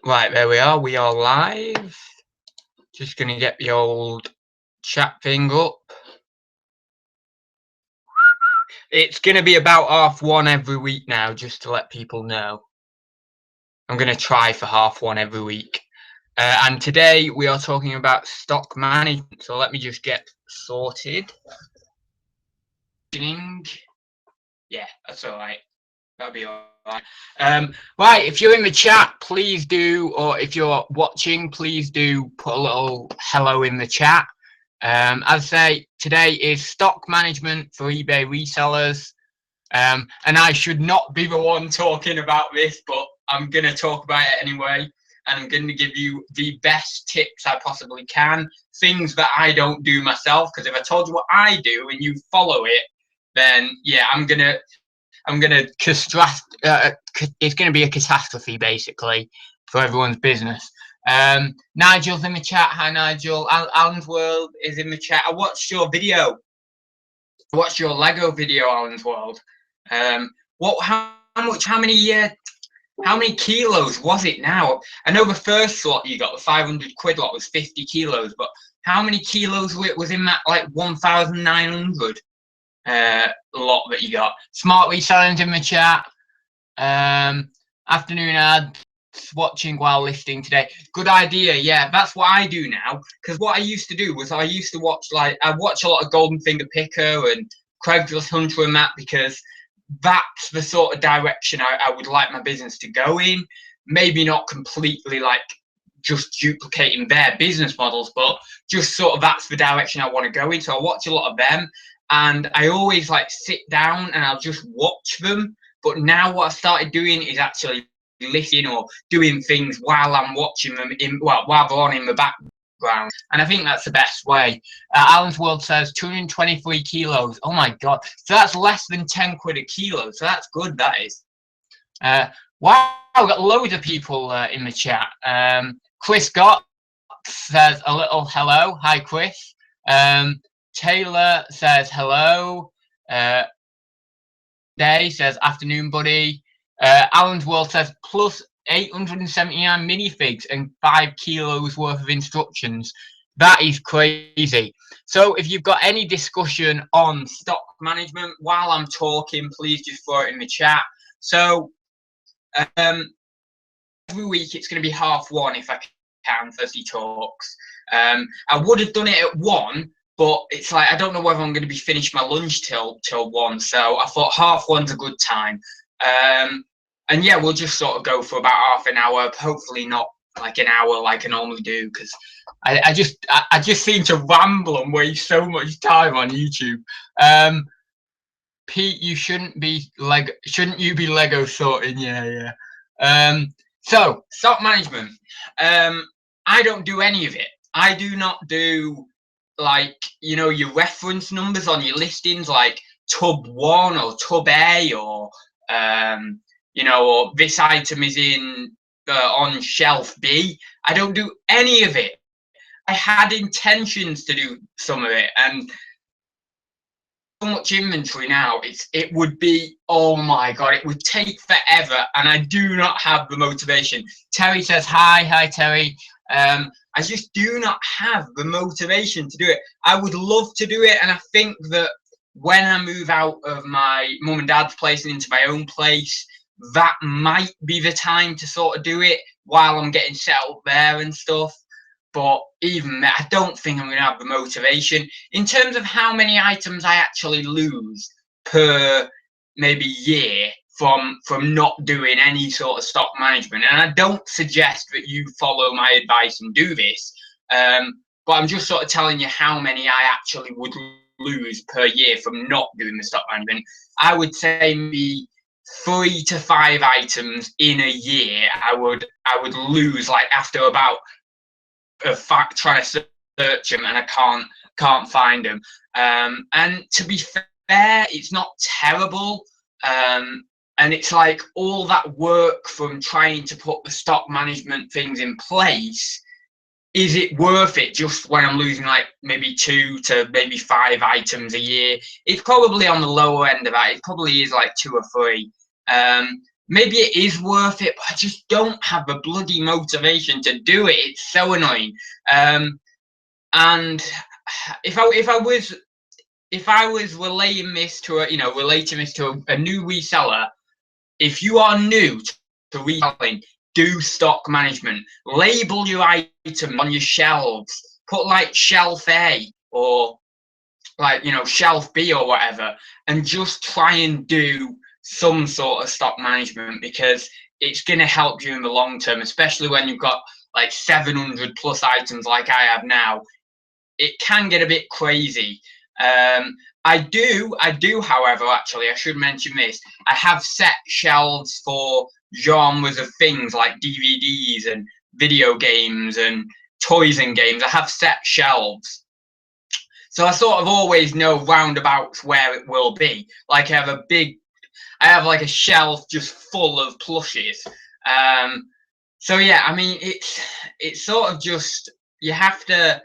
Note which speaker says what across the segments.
Speaker 1: Right, there we are. We are live. Just going to get the old chat thing up. It's going to be about 1:30 every week now, just to let people know. I'm going to try for 1:30 every week. And today we are talking about stock management. So let me just get sorted. Yeah, that's all right. That'll be all right. Right, if you're in the chat, please do, or if you're watching, please do put a little hello in the chat. As I say, today is stock management for eBay resellers. And I should not be the one talking about this, but I'm going to talk about it anyway. And I'm going to give you the best tips I possibly can. Things that I don't do myself, because if I told you what I do and you follow it, then yeah, I'm gonna it's gonna be a catastrophe basically for everyone's business. Nigel's in the chat. Hi Nigel. Alan's World is in the chat. I watched your video. I watched your Lego video, Alan's World. How many kilos was it now? I know the first lot you got, the 500 quid lot, was 50 kilos, but how many kilos was in that, like 1,900 lot that you got? Smart Reselling's in the chat. Afternoon ads, watching while listing today. Good idea. Yeah, that's what I do now, because what I used to do was I used to watch, like, I watch a lot of Golden Finger Picker and Craigslist Hunter and that, because that's the sort of direction I would like my business to go in. Maybe not completely like just duplicating their business models, but just sort of that's the direction I want to go in. So I watch a lot of them, and I always like sit down and I'll just watch them. But now what I started doing is actually listening or doing things while I'm watching them while they're on in the background. And I think that's the best way. Alan's World says 223 kilos. Oh my God. So that's less than 10 quid a kilo. So that's good, that is. Wow, we've got loads of people in the chat. Chris Scott says a little hello. Hi, Chris. Taylor says hello. Day says afternoon, buddy. Alan's World says plus 879 minifigs and 5 kilos worth of instructions. That is crazy. So if you've got any discussion on stock management while I'm talking, please just throw it in the chat. So every week it's going to be 1:30 if I can, as he talks. I would have done it at 1, but it's like I don't know whether I'm going to be finished my lunch till 1. So I thought 1:30's a good time. And yeah, we'll just sort of go for about half an hour. Hopefully not like an hour like I normally do, because I just seem to ramble and waste so much time on YouTube. Pete, you shouldn't you be Lego sorting? Yeah. So stock management. I don't do any of it. I do not do, like, you know, your reference numbers on your listings, like tub 1 or tub A, or you know, or this item is in on shelf B. I don't do any of it. I had intentions to do some of it, and so much inventory now, it would be, oh my God, it would take forever, and I do not have the motivation. Terry says hi Terry. I just do not have the motivation to do it. I would love to do it, and I think that when I move out of my mum and dad's place and into my own place, that might be the time to sort of do it while I'm getting settled there and stuff. But even that, I don't think I'm going to have the motivation. In terms of how many items I actually lose per maybe year from not doing any sort of stock management, and I don't suggest that you follow my advice and do this, but I'm just sort of telling you how many I actually would lose per year from not doing the stock management. I would say maybe 3 to 5 items in a year I would lose, like after about trying to search them and I can't find them. And to be fair, it's not terrible. And it's like all that work from trying to put the stock management things in place, is it worth it just when I'm losing like maybe 2 to maybe 5 items a year? It's probably on the lower end of that. It probably is like 2 or 3. maybe it is worth it, but I just don't have the bloody motivation to do it. It's so annoying. And if I was relating this to a new reseller, if you are new to reselling, do stock management. Label your item on your shelves. Put like shelf A or like, shelf B or whatever, and just try and do some sort of stock management, because it's going to help you in the long term, especially when you've got like 700 plus items like I have now. It can get a bit crazy. I do, however, actually, I should mention this. I have set shelves for genres of things like DVDs and video games and toys and games. I have set shelves. So I sort of always know roundabouts where it will be. Like I have like a shelf just full of plushies. So yeah, I mean, it's sort of just, you have to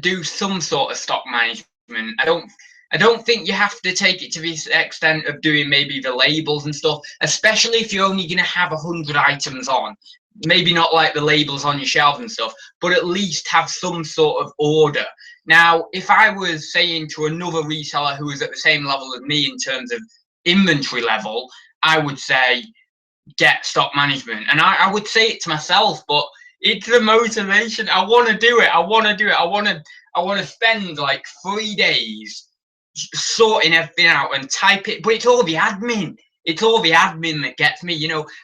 Speaker 1: do some sort of stock management. I don't think you have to take it to the extent of doing maybe the labels and stuff, especially if you're only going to have 100 items on. Maybe not like the labels on your shelf and stuff, but at least have some sort of order. Now, if I was saying to another reseller who was at the same level as me in terms of inventory level, I would say get stock management. And I would say it to myself, but it's the motivation. I want to do it. I want to spend like 3 days sorting everything out and type it. But it's all the admin. It's all the admin that gets me.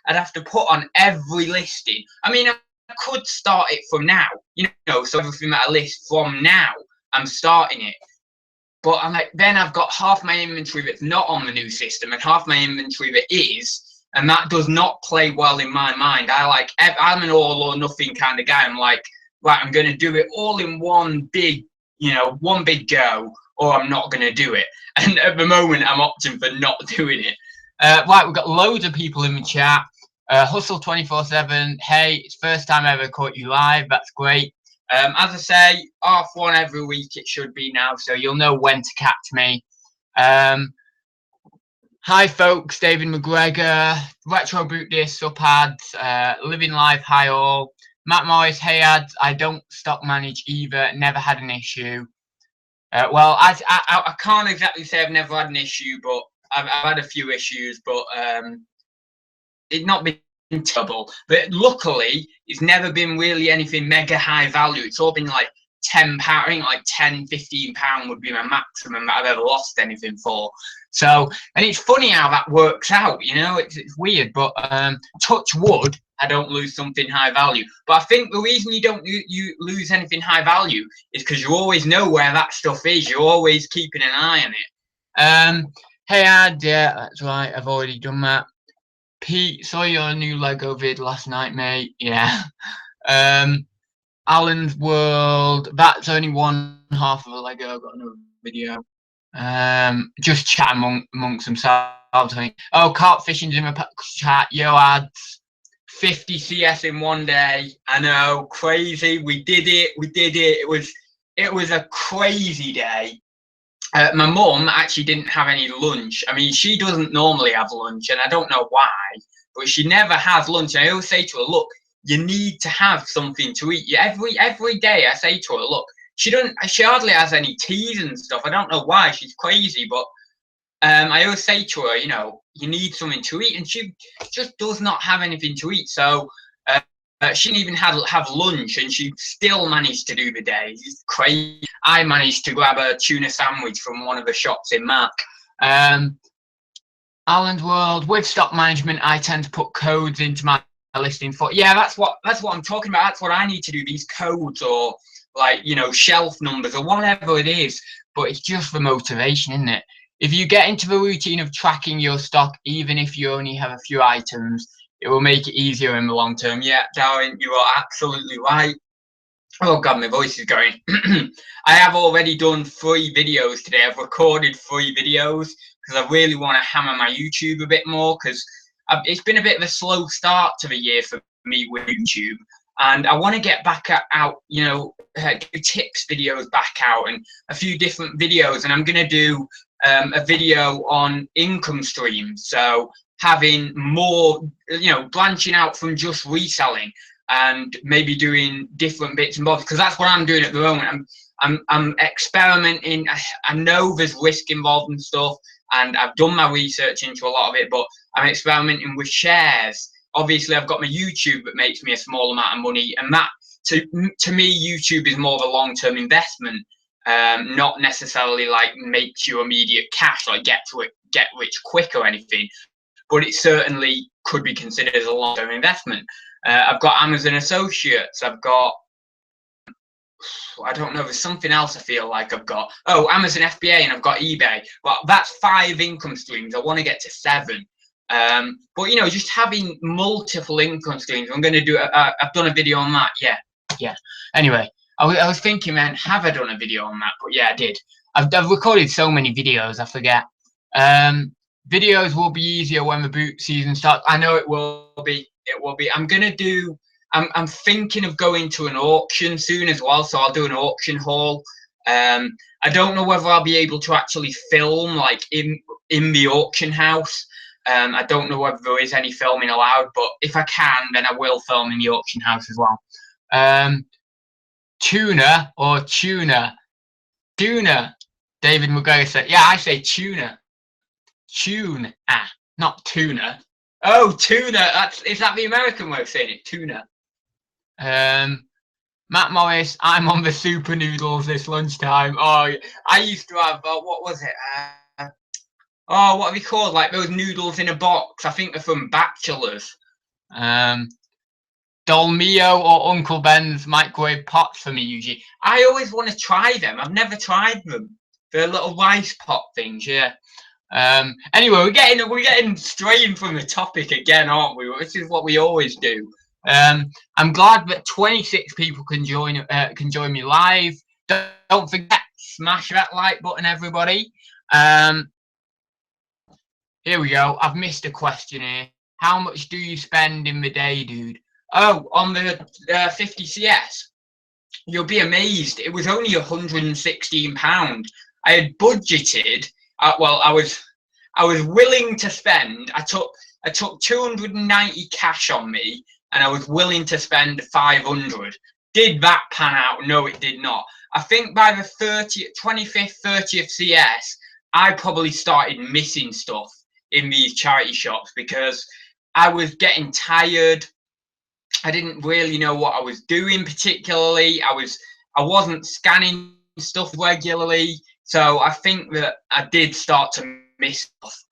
Speaker 1: I'd have to put on every listing. I mean, I could start it from now. So everything that I list from now, I'm starting it. But I'm like, then I've got half my inventory that's not on the new system and half my inventory that is. And that does not play well in my mind. I'm an all or nothing kind of guy. I'm like, right, I'm going to do it all in one big go, or I'm not going to do it. And at the moment, I'm opting for not doing it. Right, we've got loads of people in the chat. Hustle 24/7. Hey, it's first time I ever caught you live. That's great. As I say, half one every week it should be now, so you'll know when to catch me. Hi folks, David McGregor, Retro Boot Disc, Up Ads, Living Life, hi all. Matt Morris, hey ads, I don't stock manage either, never had an issue. Well, I can't exactly say I've never had an issue, but I've had a few issues, but it's not been trouble. But luckily, it's never been really anything mega high value. It's all been like £10, I think like £10, £15 would be my maximum that I've ever lost anything for. So, and it's funny how that works out, it's weird, but touch wood, I don't lose something high value. But I think the reason you don't lose anything high value is because you always know where that stuff is. You're always keeping an eye on it. Hey Ad, yeah, that's right, I've already done that. Pete, saw your new Lego vid last night, mate. Yeah. Alan's World, that's only one half of a Lego. I've got another video. Just chat amongst themselves, I think. Oh, carp fishing's in the chat. Yo, ads. 50 CS in one day. I know, crazy. We did it. It was a crazy day. My mum actually didn't have any lunch. I mean, she doesn't normally have lunch, and I don't know why, but she never has lunch. And I always say to her, look, you need to have something to eat. Every day I say to her, look, she hardly has any teas and stuff. I don't know why. She's crazy, but I always say to her, you need something to eat, and she just does not have anything to eat. So she didn't even have lunch, and she still managed to do the day. It's crazy. I managed to grab a tuna sandwich from one of the shops in Mac. Alan's World, with stock management, I tend to put codes into my listing for. Yeah, that's what I'm talking about. That's what I need to do. These codes, or like shelf numbers, or whatever it is. But it's just the motivation, isn't it? If you get into the routine of tracking your stock, even if you only have a few items, it will make it easier in the long term. Yeah, Darren, you are absolutely right. Oh God, my voice is going. I have already done 3 videos today. I've recorded 3 videos because I really want to hammer my YouTube a bit more, because it's been a bit of a slow start to the year for me with YouTube. And I want to get back out, do tips videos back out, and a few different videos. And I'm going to do a video on income streams. So having more, you know, branching out from just reselling and maybe doing different bits and bobs, because that's what I'm doing at the moment. I'm experimenting. I know there's risk involved and stuff, and I've done my research into a lot of it, but I'm experimenting with shares. Obviously, I've got my YouTube that makes me a small amount of money, and that to me, YouTube is more of a long-term investment, not necessarily like makes you immediate cash, like get rich quick or anything. But it certainly could be considered as a long-term investment. I've got Amazon Associates. I've got, I don't know, there's something else I feel like I've got. Oh, Amazon FBA, and I've got eBay. Well, that's 5 income streams. I want to get to 7. But you know, just having multiple income streams. I'm going to do. I've done a video on that. Yeah. Anyway, I was thinking, man, have I done a video on that? But yeah, I did. I've recorded so many videos, I forget. Videos will be easier when the boot season starts. I know it will be. It will be. I'm thinking of going to an auction soon as well, so I'll do an auction haul. I don't know whether I'll be able to actually film like in the auction house. I don't know whether there is any filming allowed, but if I can, then I will film in the auction house as well. Tuna or tuna? Tuna. David McGregor said, yeah, I say tuna. Tuna, not tuna. Oh, tuna. Is that the American way of saying it? Tuna. Matt Morris, I'm on the super noodles this lunchtime. Oh, I used to have, what was it? Oh, what are they called? Like those noodles in a box. I think they're from Bachelors. Dolmio or Uncle Ben's microwave pots for me usually. I always want to try them. I've never tried them. They're little rice pot things, yeah. Anyway, we're getting straying from the topic again, aren't we? This is what we always do. I'm glad that 26 people can join me live. Don't forget, smash that like button, everybody. Here we go. I've missed a question here. How much do you spend in the day, dude? Oh, on the 50 CS. You'll be amazed. It was only £116. I had budgeted. Well, I was willing to spend. I took 290 cash on me, and I was willing to spend 500. Did that pan out? No, it did not. I think by the 25th, 30th CS, I probably started missing stuff in these charity shops because I was getting tired. I didn't really know what I was doing particularly. I wasn't scanning stuff regularly. So I think that I did start to miss stuff.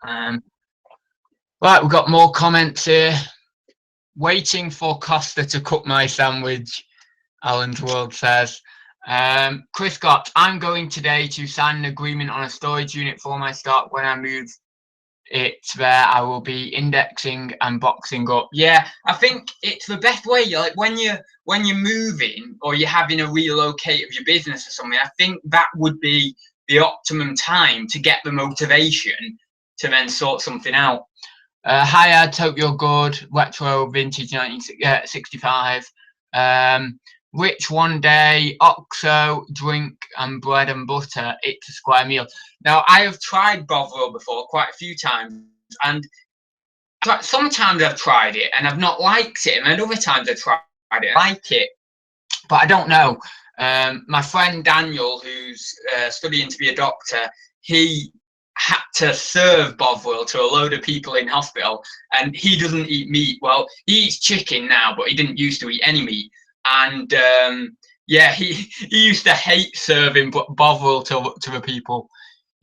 Speaker 1: Right, we've got more comments here. Waiting for Costa to cook my sandwich, Alan's World says. Chris Scott, I'm going today to sign an agreement on a storage unit for my stock. When I move it there, I will be indexing and boxing up. Yeah, I think it's the best way. Like when you're moving or you're having a relocate of your business or something, I think that would be the optimum time to get the motivation to then sort something out. Hi, Ad, hope you're good. Retro vintage 1965. Rich one day, OXO, drink and bread and butter. It's a square meal. Now, I have tried Bovril before quite a few times, and sometimes I've tried it and I've not liked it, and then other times I've tried it and I like it, but I don't know. My friend Daniel, who's studying to be a doctor, he had to serve Bovril to a load of people in hospital, and he doesn't eat meat. Well, he eats chicken now, but he didn't used to eat any meat. And yeah, he used to hate serving Bovril to the people.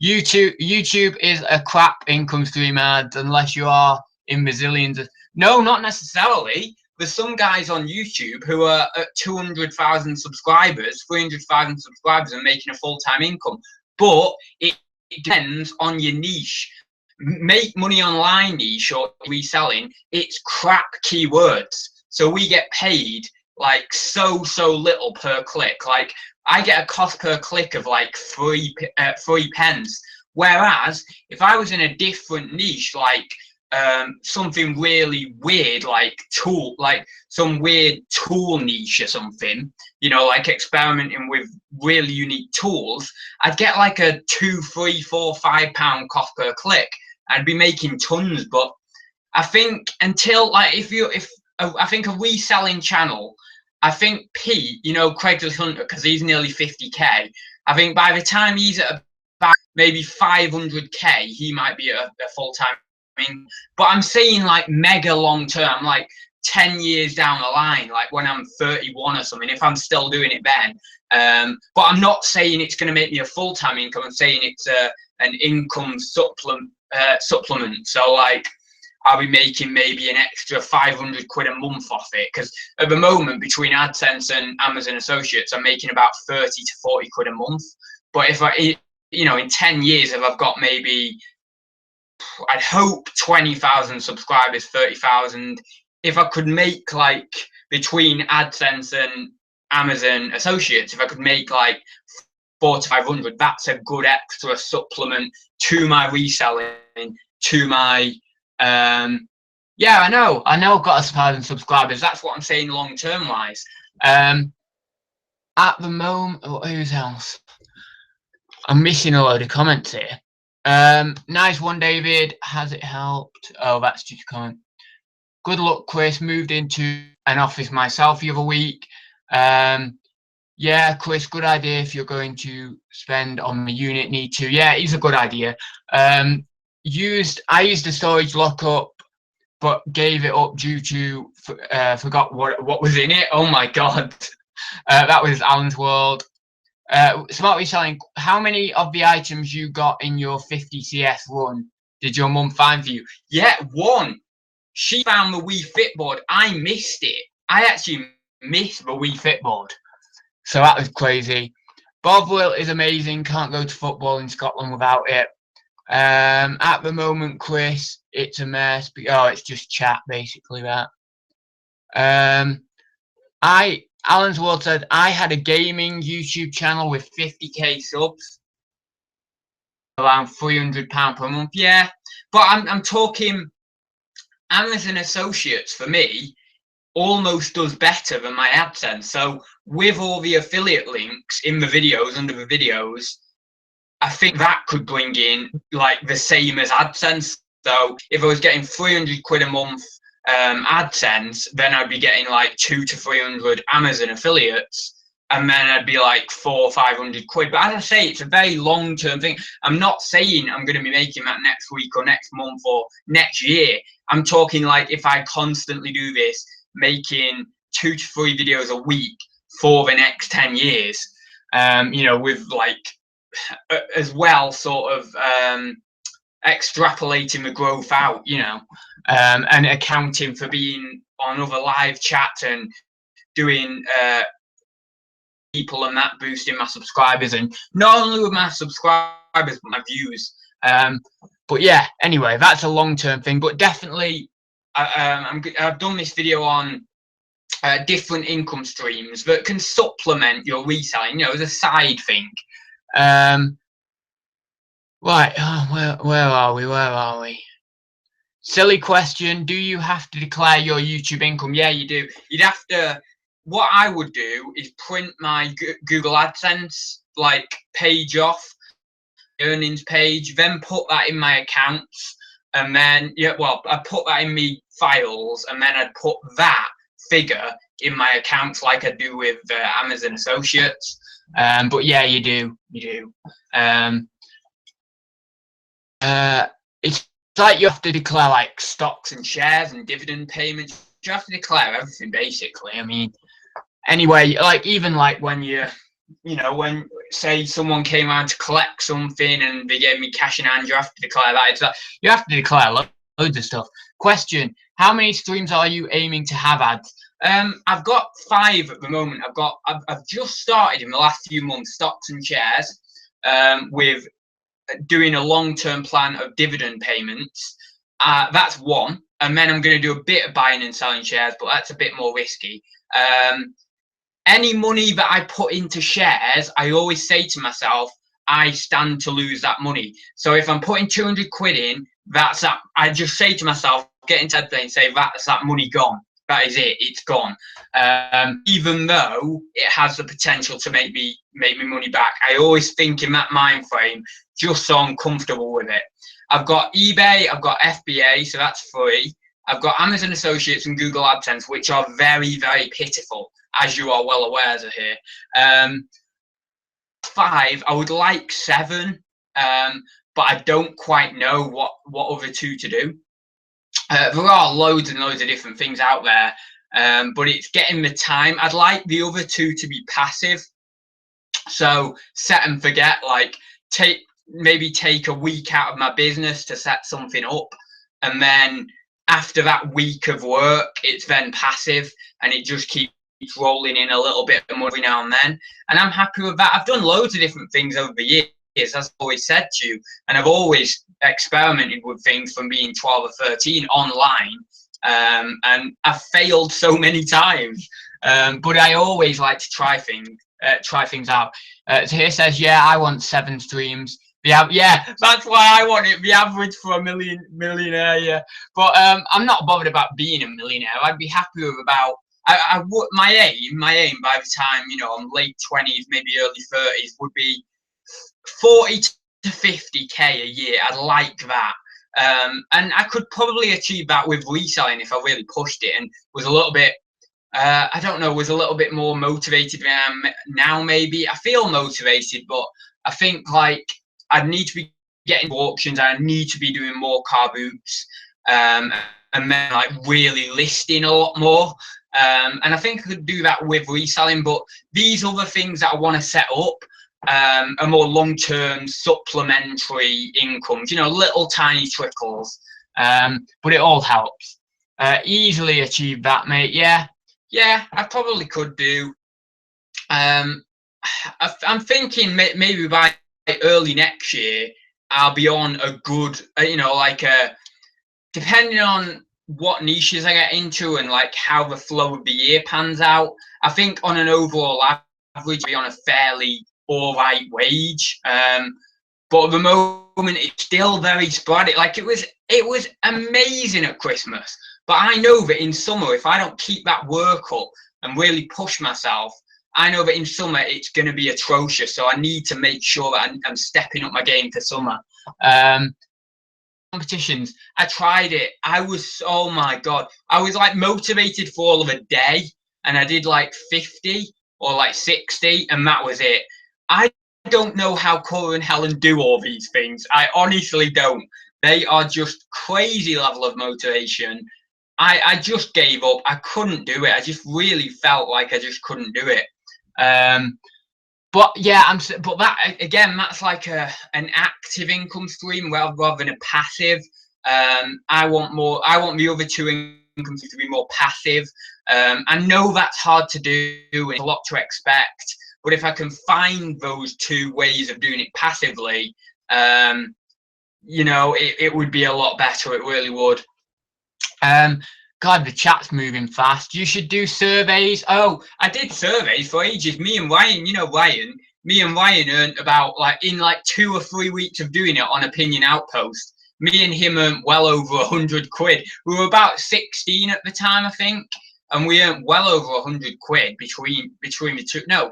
Speaker 1: YouTube is a crap income stream, ads, unless you are in the zillions. No, not necessarily. There's some guys on YouTube who are at 200,000 subscribers, 300,000 subscribers, and making a full-time income. But it depends on your niche. Make money online niche or reselling, it's crap keywords. So we get paid like so little per click. Like I get a cost per click of like 3 pence. Whereas if I was in a different niche, like something really weird, like some weird tool niche or something, you know, like experimenting with really unique tools, I'd get like a £2, £3, £4, £5 cost per click. I'd be making tons. But I think until like I think a reselling channel, I think Pete, you know, Craigslist Hunter, because he's nearly 50k. I think by the time he's at about maybe 500k, he might be a full-time. But I'm saying like mega long term, like 10 years down the line, like when I'm 31 or something, if I'm still doing it then. But I'm not saying it's going to make me a full-time income. I'm saying it's an income supplement. So like I'll be making maybe an extra 500 quid a month off it, because at the moment between AdSense and Amazon Associates, I'm making about 30 to 40 quid a month. But if I, you know, in 10 years, if I've got maybe, I'd hope 20,000 subscribers, 30,000. If I could make like between AdSense and Amazon Associates, if I could make like 400 to 500, that's a good extra supplement to my reselling, to my yeah, I know I've got 1,000 subscribers. That's what I'm saying long term wise. At the moment, who's else? I'm missing a load of comments here. Nice one, David. Has it helped? Oh, that's just a comment. Good luck, Chris. Moved into an office myself the other week. Yeah, Chris, good idea if you're going to spend on the unit. Need to. Yeah, it's a good idea. I used the storage lockup, but gave it up due to forgot what was in it. Oh my god. That was Alan's World. Smart Reselling, how many of the items you got in your 50 CS run did your mum find for you? Yeah, one. She found the Wii Fit board. I missed it. I actually missed the Wii Fit board. So that was crazy. Bovril is amazing. Can't go to football in Scotland without it. At the moment, Chris, it's a mess. Oh, it's just chat, basically, that. Alan's World said, I had a gaming YouTube channel with 50k subs, around £300 per month. Yeah, but I'm talking Amazon Associates for me almost does better than my AdSense. So with all the affiliate links in the videos, under the videos, I think that could bring in like the same as AdSense. So if I was getting 300 quid a month AdSense, then I'd be getting like 200 to 300 Amazon affiliates, and then I'd be like 400 or 500 quid. But as I say, it's a very long-term thing. I'm not saying I'm going to be making that next week or next month or next year. I'm talking like if I constantly do this, making 2 to 3 videos a week for the next 10 years, you know, with like as well sort of extrapolating the growth out, you know, and accounting for being on other live chats and doing people and that, boosting my subscribers, and not only with my subscribers but my views. But yeah, anyway, that's a long-term thing. But definitely I've done this video on different income streams that can supplement your reselling, you know, as a side thing. Right, where are we? Silly question. Do you have to declare your YouTube income? Yeah, you do. You'd have to. What I would do is print my Google AdSense like page off, earnings page, then put that in my accounts, and then I put that in me files, and then I'd put that figure in my accounts like I do with Amazon Associates. But yeah, you do. It's like you have to declare like stocks and shares and dividend payments. You have to declare everything basically. I mean, anyway, like even like when when say someone came around to collect something and they gave me cash in hand, you have to declare that. It's like you have to declare loads of stuff. Question: how many streams are you aiming to have ads? I've got 5 at the moment. I've just started in the last few months stocks and shares, with doing a long-term plan of dividend payments. That's one, and then I'm going to do a bit of buying and selling shares, but that's a bit more risky. Any money that I put into shares, I always say to myself, I stand to lose that money. So if I'm putting 200 quid in, that's that. I just say to myself, get into that and say, that's that money gone. That is it. It's gone. Even though it has the potential to make me money back, I always think in that mind frame, just so I'm comfortable with it. I've got eBay, I've got FBA, so that's free. I've got Amazon Associates and Google AdSense, which are very, very pitiful, as you are well aware of here. 5, I would like 7, but I don't quite know what other 2 to do. There are loads and loads of different things out there, but it's getting the time. I'd like the other 2 to be passive. So set and forget, like maybe take a week out of my business to set something up, and then after that week of work, it's then passive, and it just keeps rolling in a little bit more every now and then. And I'm happy with that. I've done loads of different things over the years, as I've always said to you, and I've always experimented with things from being 12 or 13 online, and I've failed so many times, but I always like to try things out. So here says, yeah, I want 7 streams. Yeah, that's why I want it. The average for a millionaire, yeah. But I'm not bothered about being a millionaire. I'd be happy with about. I would my aim by the time I'm late 20s, maybe early 30s, would be 40 to 50k a year. I'd like that. And I could probably achieve that with reselling if I really pushed it and was a little bit, I don't know, was a little bit more motivated than I am now. Maybe I feel motivated, but I think like I need to be getting auctions. I need to be doing more car boots, and then like really listing a lot more. And I think I could do that with reselling. But these other things that I want to set up are more long-term supplementary incomes. Little tiny trickles. But it all helps. Easily achieve that, mate. Yeah, I probably could do. I'm thinking maybe by early next year I'll be on a good, depending on what niches I get into and like how the flow of the year pans out. I think on an overall average, I'll be on a fairly all right wage. But at the moment, it's still very sporadic. Like it was amazing at Christmas. But I know that in summer, if I don't keep that work up and really push myself, I know that in summer it's going to be atrocious. So I need to make sure that I'm stepping up my game for summer. Competitions, I tried it. Oh my God, I was like motivated for all of a day, and I did like 50 or like 60, and that was it. I don't know how Cora and Helen do all these things. I honestly don't. They are just crazy level of motivation. I just gave up. I couldn't do it. I just really felt like I just couldn't do it. But yeah, but that again, that's like an active income stream rather than a passive. I want the other 2 incomes to be more passive. I know that's hard to do and a lot to expect, but if I can find those 2 ways of doing it passively, it would be a lot better. It really would. God, the chat's moving fast. You should do surveys. Oh, I did surveys for ages. Me and Ryan earned about in 2 or 3 weeks of doing it on Opinion Outpost. Me and him earned well over 100 quid. We were about 16 at the time, I think, and we earned well over 100 quid between the 2. No,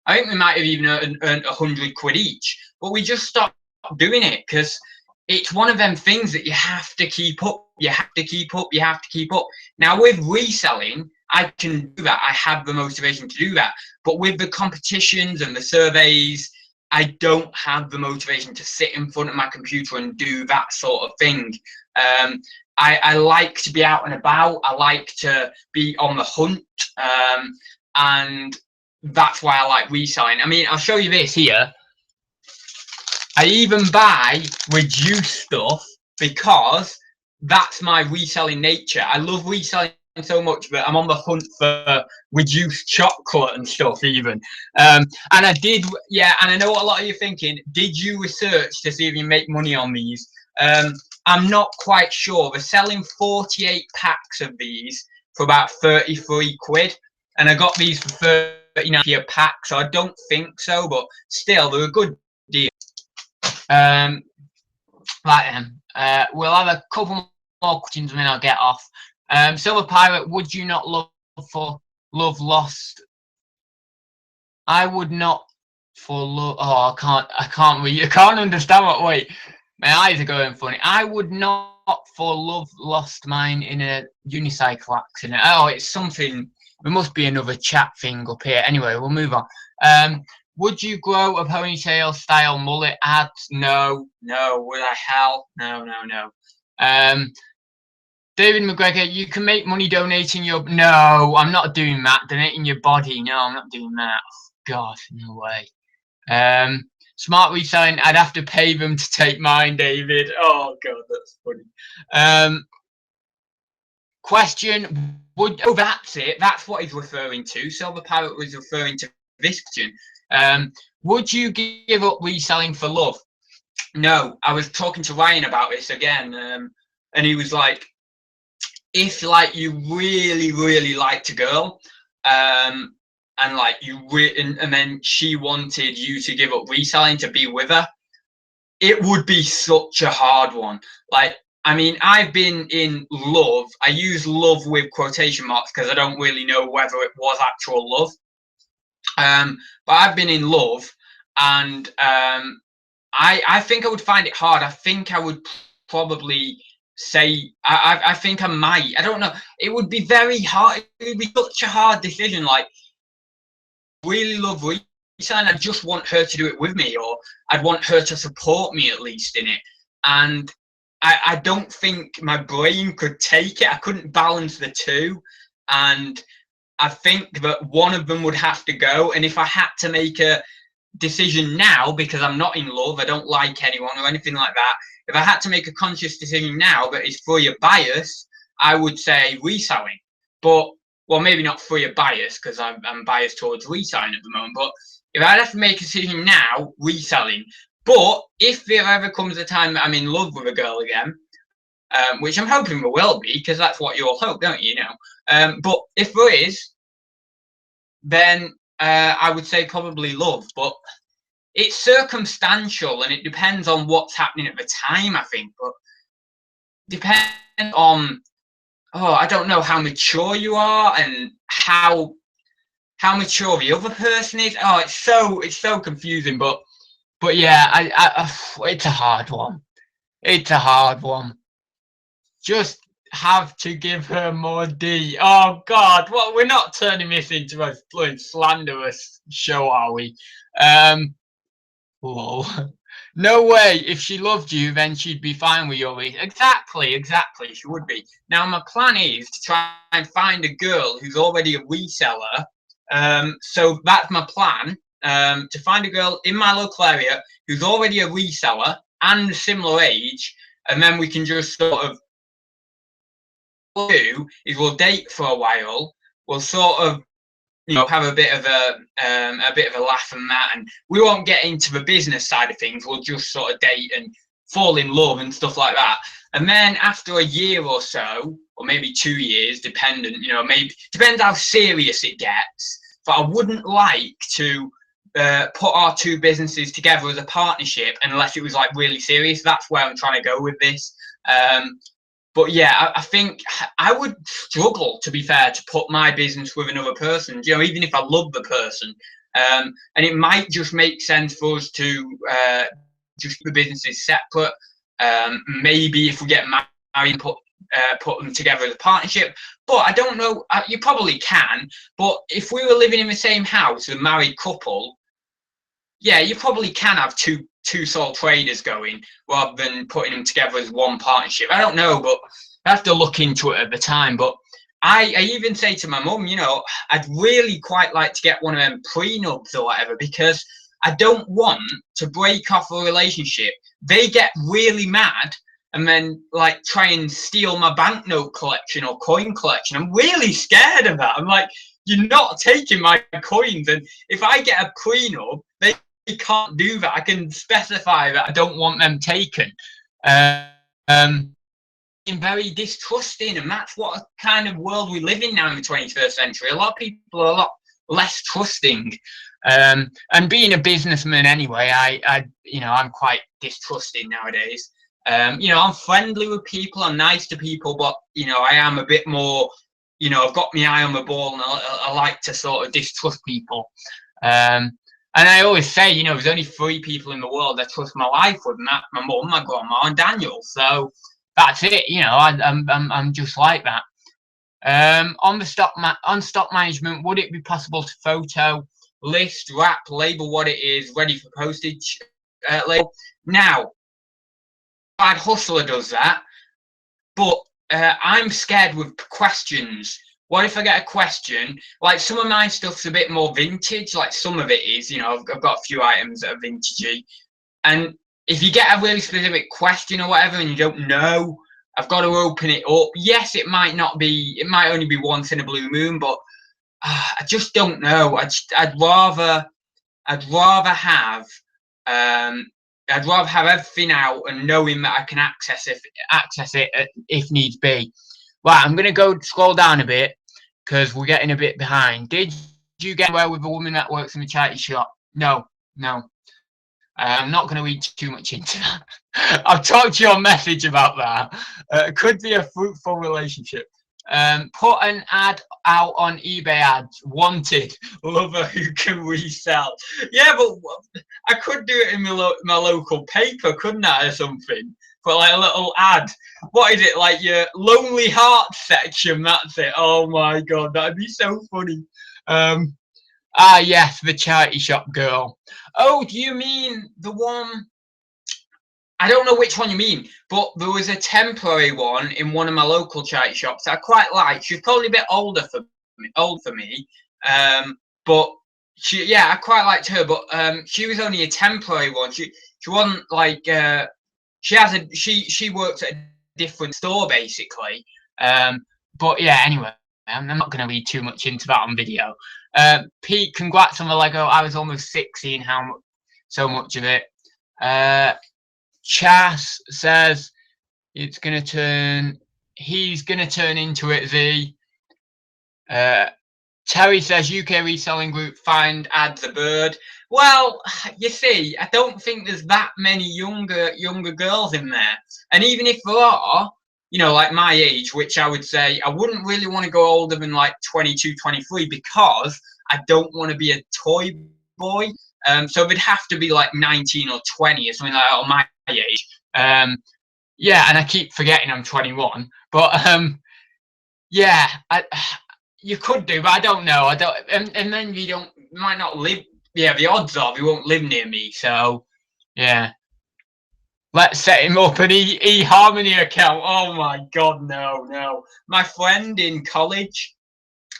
Speaker 1: I think we might have even earned 100 quid each. But we just stopped doing it because it's one of them things that you have to keep up. You have to keep up. Now with reselling, I can do that. I have the motivation to do that. But with the competitions and the surveys, I don't have the motivation to sit in front of my computer and do that sort of thing. I like to be out and about. I like to be on the hunt. And that's why I like reselling. I mean, I'll show you this here. I even buy reduced stuff because that's my reselling nature. I love reselling so much that I'm on the hunt for reduced chocolate and stuff even. And I did, yeah, and I know what a lot of you are thinking. Did you research to see if you make money on these? I'm not quite sure. They're selling 48 packs of these for about 33 quid. And I got these for 39 a pack, so I don't think so, but still, they're a good deal. Right then, we'll have a couple more questions and then I'll get off. Silver Pirate, would you not love for love lost? I would not for love. Oh, I can't read. I can't understand what. Wait, my eyes are going funny. I would not for love lost mine in a unicycle accident. Oh, it's something. There must be another chat thing up here. Anyway, we'll move on. Would you grow a ponytail style mullet ads? No, no. Would I hell? No, no, no. David McGregor, you can make money donating your. No, I'm not doing that. Donating your body. No, I'm not doing that. God, no way. Smart reselling, I'd have to pay them to take mine, David. Oh God, that's funny. Question, oh, that's it. That's what he's referring to. Silver Pirate was referring to this question. Would you give up reselling for love? No, I was talking to Ryan about this again, and he was like, if like you really, really liked a girl, and like and then she wanted you to give up reselling to be with her, it would be such a hard one. Like, I mean, I've been in love. I use love with quotation marks because I don't really know whether it was actual love. But I've been in love, and I think I would find it hard. I think I would probably say I think I might. I don't know. It would be very hard. It would be such a hard decision. Like, really love reselling, I just want her to do it with me, or I'd want her to support me at least in it. And I don't think my brain could take it. I couldn't balance the two. And I think that one of them would have to go. And if I had to make a decision now, because I'm not in love, I don't like anyone or anything like that, if I had to make a conscious decision now that is free of bias, I would say reselling. But well, maybe not free of bias, because I'm biased towards reselling at the moment. But if I'd have to make a decision now, reselling. But if there ever comes a time that I'm in love with a girl again, which I'm hoping there will be, because that's what you all hope, don't you? But if there is, then I would say probably love. But it's circumstantial, and it depends on what's happening at the time, I think. But depends on, oh, I don't know how mature you are and how mature the other person is. Oh, it's so confusing. But yeah, it's a hard one. It's a hard one. Just have to give her more D. Oh God, well, we're not turning this into a slanderous show, are we? Lol. No way. If she loved you, then she'd be fine with your reseller. Exactly. She would be. Now, my plan is to try and find a girl who's already a reseller. So that's my plan. To find a girl in my local area who's already a reseller and similar age, and then we can just sort of do is we'll date for a while. We'll sort of, have a bit of a laugh and that, and we won't get into the business side of things. We'll just sort of date and fall in love and stuff like that. And then after a year or so, or maybe 2 years, dependent, maybe depends how serious it gets. But I wouldn't like to put our two businesses together as a partnership unless it was like really serious. That's where I'm trying to go with this. But yeah, I think I would struggle, to be fair, to put my business with another person, even if I love the person. And it might just make sense for us to just keep the businesses separate. Maybe if we get married, put them together as a partnership. But I don't know, you probably can. But if we were living in the same house, a married couple, yeah, you probably can have two sole traders going rather than putting them together as one partnership. I don't know, but I have to look into it at the time. But I even say to my mum, I'd really quite like to get one of them prenups or whatever, because I don't want to break off a relationship. They get really mad and then like try and steal my banknote collection or coin collection. I'm really scared of that. I'm like, you're not taking my coins. And if I get a prenup, they can't do that. I can specify that I don't want them taken. Being very distrusting, and that's what kind of world we live in now in the 21st century. A lot of people are a lot less trusting. And being a businessman anyway, I'm quite distrusting nowadays. You know, I'm friendly with people, I'm nice to people, but you know, I am a bit more, you know, I've got my eye on the ball, and I like to sort of distrust people. And I always say, you know, there's only 3 people in the world I trust my life with, and that's my mum, my grandma, and Daniel. So that's it. You know, I'm just like that. On stock management, would it be possible to photo, list, wrap, label what it is, ready for postage? Label. Now, Bad Hustler does that, but I'm scared with questions. What if I get a question? Like, some of my stuff's a bit more vintage. Like, some of it is, you know, I've got a few items that are vintagey. And if you get a really specific question or whatever and you don't know, I've got to open it up. Yes, it might only be once in a blue moon, but I just don't know. I'd rather have everything out and knowing that I can access it if needs be. Right, I'm gonna go scroll down a bit because we're getting a bit behind. Did you get anywhere with a woman that works in a charity shop? No. I'm not going to read too much into that. I've talked to your message about that. Could be a fruitful relationship. Put an ad out on eBay ads. Wanted lover who can resell. Yeah, but I could do it in my local paper, couldn't I, or something? Put like a little ad. What is it, like your Lonely Heart section? That's it. Oh my god, that'd be so funny. Yes, the charity shop girl. Oh, do you mean the one? I don't know which one you mean, but there was a temporary one in one of my local charity shops that I quite like. She's probably a bit older for me, but I quite liked her. But she was only a temporary one. She wasn't like she works at a different store basically. But yeah, anyway, I'm not going to read too much into that on video. Pete, congrats on the Lego. I was almost 16. So much of it. Chas says he's gonna turn into it. Terry says UK reselling group find ads a bird. Well, you see, I don't think there's that many younger girls in there, and even if there are, you know, like my age, which I would say I wouldn't really want to go older than like 22, 23 because I don't want to be a toy boy. So it'd have to be like 19 or 20 or something like that on my age. Yeah, and I keep forgetting I'm 21. But yeah, you could do, but I don't know. I don't, and then you might not live. Yeah, the odds are you won't live near me. So yeah, let's set him up an eHarmony account. Oh my god, no. My friend in college,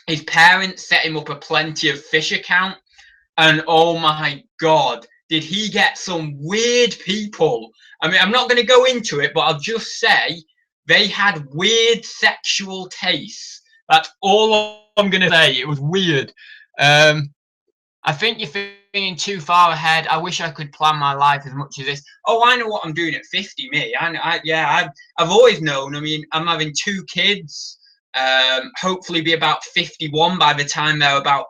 Speaker 1: his parents set him up a Plenty of Fish account. And oh my god, did he get some weird people? I mean, I'm not going to go into it, but I'll just say they had weird sexual tastes. That's all I'm going to say. It was weird. I think you're thinking too far ahead. I wish I could plan my life as much as this. Oh, I know what I'm doing at 50, me. I've always known. I mean, I'm having 2 kids. Hopefully be about 51 by the time they're about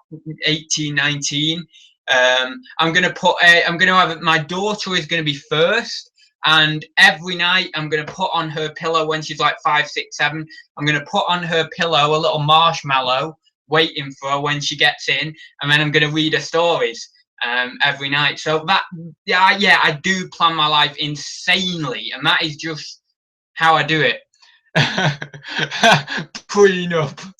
Speaker 1: 18, 19. I'm gonna have my daughter is gonna be first, and every night I'm gonna put on her pillow when she's like 5, 6, 7. I'm gonna put on her pillow a little marshmallow, waiting for her when she gets in, and then I'm gonna read her stories every night. So that I do plan my life insanely, and that is just how I do it. Prenup.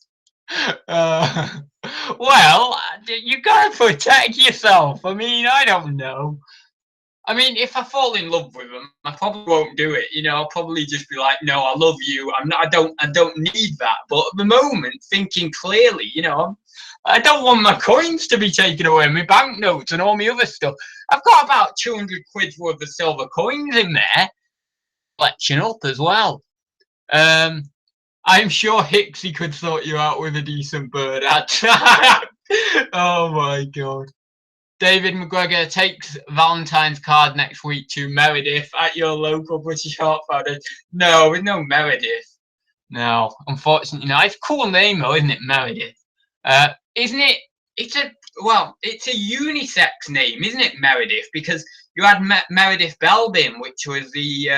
Speaker 1: Well, you gotta protect yourself. I mean, I don't know. I mean, if I fall in love with them, I probably won't do it. You know, I'll probably just be like, "No, I love you. I don't need that." But at the moment, thinking clearly, you know, I don't want my coins to be taken away, my banknotes and all my other stuff. I've got about 200 quid worth of silver coins in there, collection up as well. I'm sure Hixie could sort you out with a decent bird ad. Oh my god. David McGregor takes Valentine's card next week to Meredith at your local British Heart Foundation. No, with no Meredith. No, unfortunately, no. It's a cool name though, isn't it, Meredith? Isn't it? It's a unisex name, isn't it, Meredith? Because you had Meredith Belbin, which was the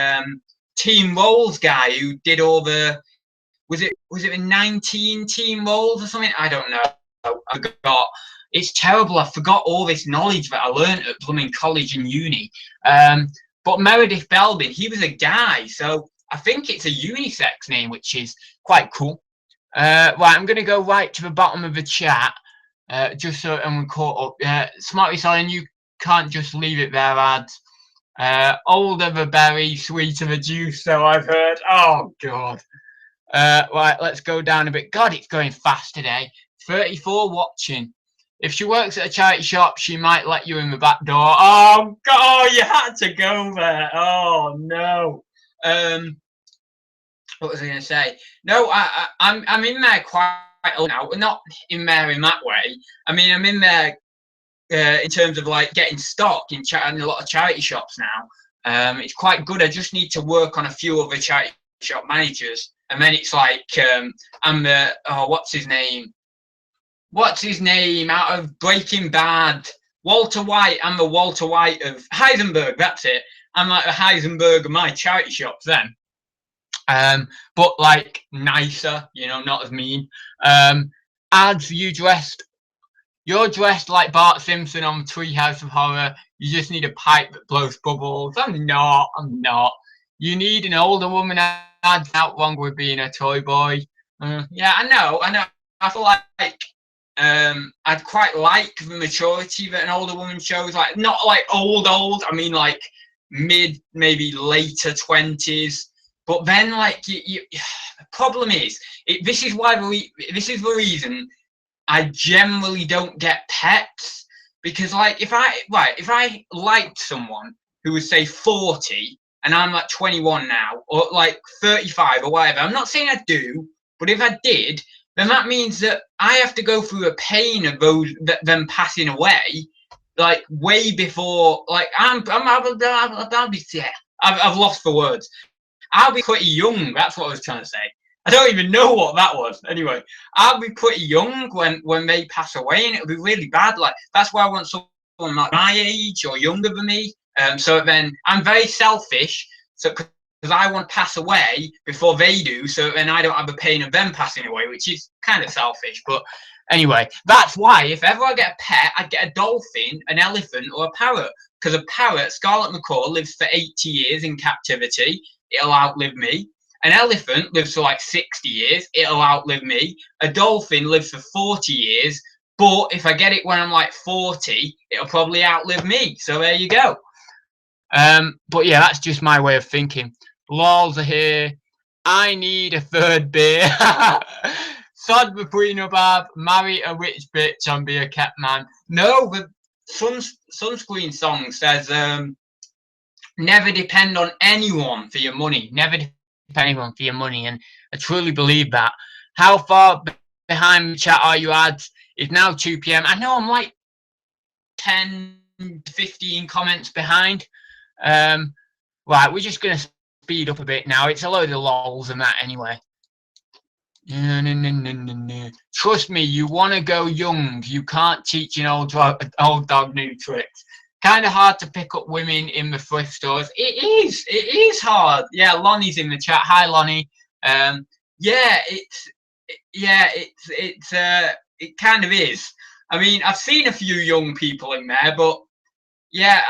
Speaker 1: team roles guy who did all the, was it in 19 team roles or something? I don't know. I forgot. It's terrible. I forgot all this knowledge that I learned at blooming college and uni. But Meredith Belbin, he was a guy, so I think it's a unisex name, which is quite cool. Right, I'm going to go right to the bottom of the chat, just so I'm caught up. Smart Reselling, you can't just leave it there, ads. Older the berry, sweeter the juice, so I've heard. Oh, God. Right, let's go down a bit. God, it's going fast today. 34 watching. If she works at a charity shop, she might let you in the back door. Oh, God, you had to go there. Oh, no. What was I going to say? No, I'm in there quite a lot now. Not in there in that way. I mean, I'm in there in terms of like getting stock in a lot of charity shops now. It's quite good. I just need to work on a few other charity shop managers, and then it's like I'm the what's his name? What's his name out of Breaking Bad? Walter White. I'm the Walter White of Heisenberg. That's it. I'm like the Heisenberg of my charity shops then. But like nicer, you know, not as mean. Ads, you're dressed like Bart Simpson on Treehouse of Horror. You just need a pipe that blows bubbles. I'm not. You need an older woman. Ads, not wrong with being a toy boy. Yeah, I know. I feel like I'd quite like the maturity that an older woman shows. Like not like old. I mean like mid, maybe later 20s. But then, like, the problem is, this is the reason I generally don't get pets, because, like, if I liked someone who was say 40 and I'm like 21 now, or like 35 or whatever, I'm not saying I do, but if I did, then that means that I have to go through a pain of them passing away, like way before, like I've lost for words. I'll be pretty young. That's what I was trying to say. I don't even know what that was. Anyway, I'll be pretty young when they pass away, and it'll be really bad. Like that's why I want someone like my age or younger than me. So then I'm very selfish. So because I want to pass away before they do, so then I don't have the pain of them passing away, which is kind of selfish. But anyway, that's why if ever I get a pet, I'd get a dolphin, an elephant, or a parrot. Because a parrot, Scarlet Macaw, lives for 80 years in captivity. It'll outlive me. An elephant lives for like 60 years. It'll outlive me. A dolphin lives for 40 years. But if I get it when I'm like 40, it'll probably outlive me. So there you go. But yeah, that's just my way of thinking. Lols are here. I need a third beer. Sod the prenup, marry a rich bitch and be a cat man. No, the sunscreen song says never depend on anyone for your money. Never depend on anyone for your money, and I truly believe that. How far behind the chat are you, ads? It's now 2 p.m. I know I'm like 10, 15 comments behind. Right, we're just going to speed up a bit now. It's a load of lols and that anyway. Trust me, you want to go young. You can't teach an old dog new tricks. Kind of hard to pick up women in the thrift stores. It is hard. Yeah, Lonnie's in the chat. Hi, Lonnie. It kind of is. I mean, I've seen a few young people in there, but yeah,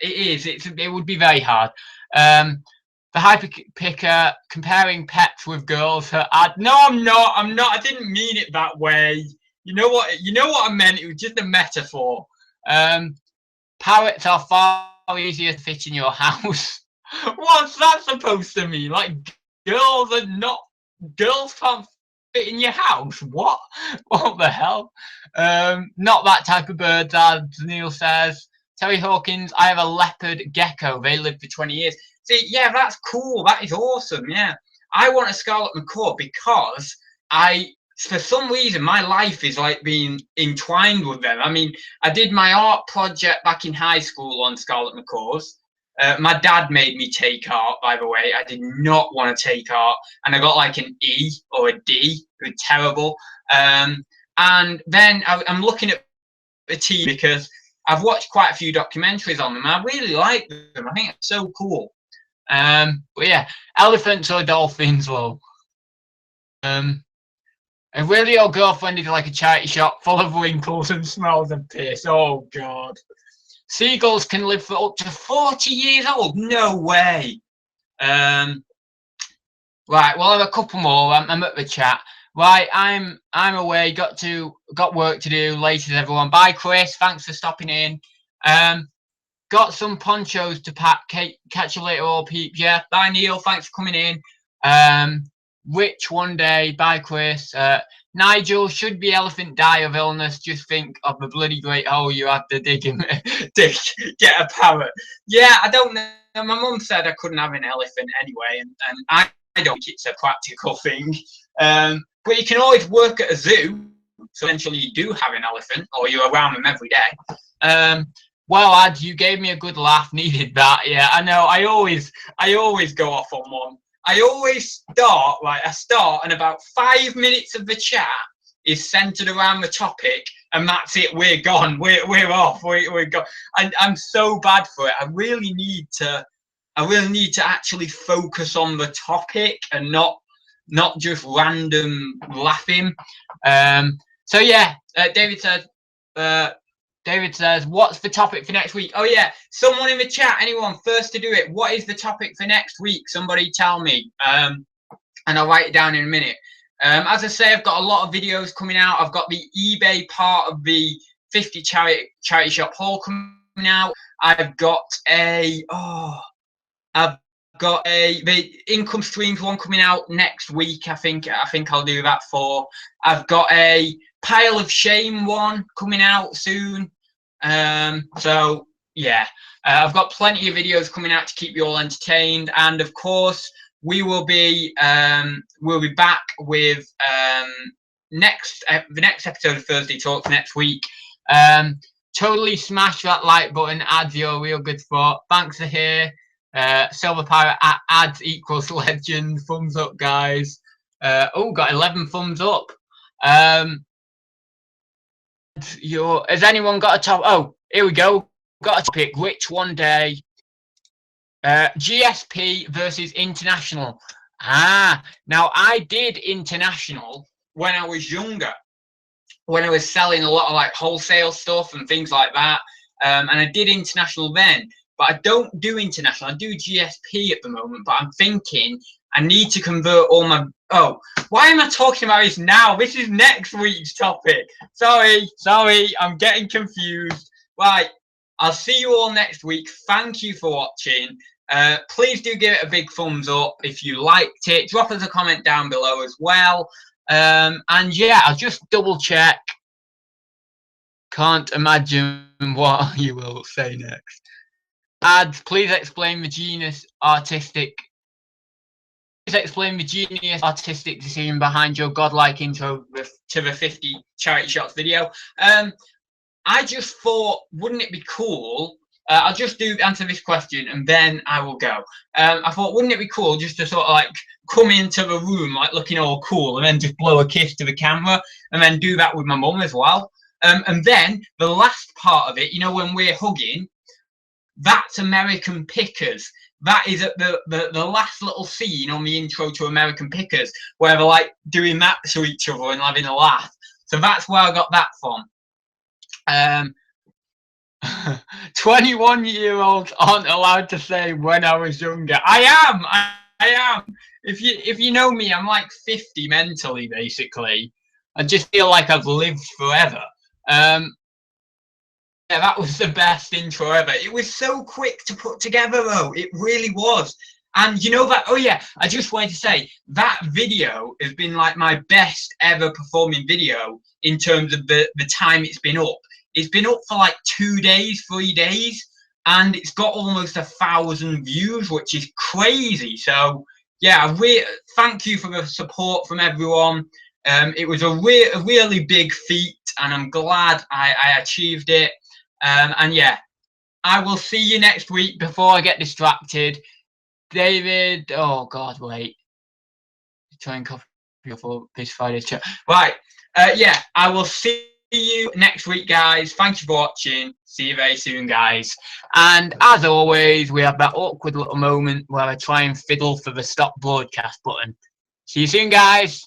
Speaker 1: it would be very hard. The hyper picker comparing pets with girls. No, I'm not. I didn't mean it that way. You know what I meant. It was just a metaphor. Parrots are far easier to fit in your house. What's that supposed to mean? Like girls can't fit in your house? What the hell? Not that type of birds, as Neil says. Terry Hawkins, I have a leopard gecko. They live for 20 years. See, yeah, that's cool. That is awesome. Yeah. I want a Scarlet Macaw because for some reason, my life is like being entwined with them. I mean, I did my art project back in high school on Scarlet Macaws. My dad made me take art, by the way. I did not want to take art. And I got like an E or a D. It was terrible. And then I'm looking at the team because I've watched quite a few documentaries on them. I really like them. I think it's so cool. But yeah, elephants or dolphins, lol. And really, your girlfriend is like a charity shop full of wrinkles and smells of piss. Oh god. Seagulls can live for up to 40 years old. No way. Right, we'll have a couple more. I'm at the chat. Right, I'm away. Got work to do. Later, everyone. Bye, Chris. Thanks for stopping in. Got some ponchos to pack. Catch you later, all peeps. Yeah. Bye, Neil. Thanks for coming in. Rich one day. Bye, Chris. Nigel, should the elephant die of illness, just think of the bloody great hole you had to dig in. Get a parrot. Yeah, I don't know. My mum said I couldn't have an elephant anyway, and I don't think it's a practical thing. But you can always work at a zoo, so eventually you do have an elephant, or you're around them every day. Well, Ad, you gave me a good laugh. Needed that. Yeah, I know. I always go off on one. I always start, right? I start, and about 5 minutes of the chat is centered around the topic, and that's it. We're gone. We're off. We're gone. I'm so bad for it. I really need to actually focus on the topic and not just random laughing. So yeah, David says, what's the topic for next week? Oh yeah, someone in the chat, anyone first to do it, what is the topic for next week? Somebody tell me, and I'll write it down in a minute. As I say, I've got a lot of videos coming out. I've got the eBay part of the 50 charity shop haul coming out. I've got the income streams one coming out next week. I think I'll do that for. I've got a pile of shame one coming out soon. So yeah, I've got plenty of videos coming out to keep you all entertained, and of course we'll be back with the next episode of Thursday Talks next week. Totally smash that like button. Ads, you're real good sport. Thanks for here. Silver Pirate ads equals legend. Thumbs up, guys. Got 11 thumbs up. Has anyone got a top? Oh, here we go. Got a topic. Which one day? GSP versus international. Now I did international when I was younger, when I was selling a lot of like wholesale stuff and things like that. And I did international then, but I don't do international. I do GSP at the moment, but I'm thinking I need to convert all my. Oh, why am I talking about this now? This is next week's topic. Sorry, I'm getting confused. Right, I'll see you all next week. Thank you for watching. Please do give it a big thumbs up if you liked it. Drop us a comment down below as well. And yeah, I'll just double check. Can't imagine what you will say next. Ads, please explain the genius artistic decision behind your godlike intro to the 50 charity shots video. I just thought, wouldn't it be cool? I'll just answer this question and then I will go. I thought, wouldn't it be cool just to sort of like come into the room like looking all cool and then just blow a kiss to the camera and then do that with my mum as well. And then the last part of it, you know, when we're hugging, that's American Pickers. That is at the last little scene on the intro to American Pickers, where they're like doing that to each other and having a laugh. So that's where I got that from. 21-year-olds aren't allowed to say when I was younger. I am. If you know me, I'm like 50 mentally, basically. I just feel like I've lived forever. Yeah, that was the best intro ever. It was so quick to put together, though. It really was. And you know that, oh yeah, I just wanted to say, that video has been like my best ever performing video in terms of the time it's been up. It's been up for like 2 days, 3 days, and it's got almost 1,000 views, which is crazy. So yeah, thank you for the support from everyone. It was a really big feat, and I'm glad I achieved it. And yeah, I will see you next week before I get distracted. David, oh God, wait. Try and copy for this Friday's chat. Right, yeah, I will see See you next week, guys. Thank you for watching. See you very soon, guys. And as always, we have that awkward little moment where I try and fiddle for the stop broadcast button. See you soon, guys.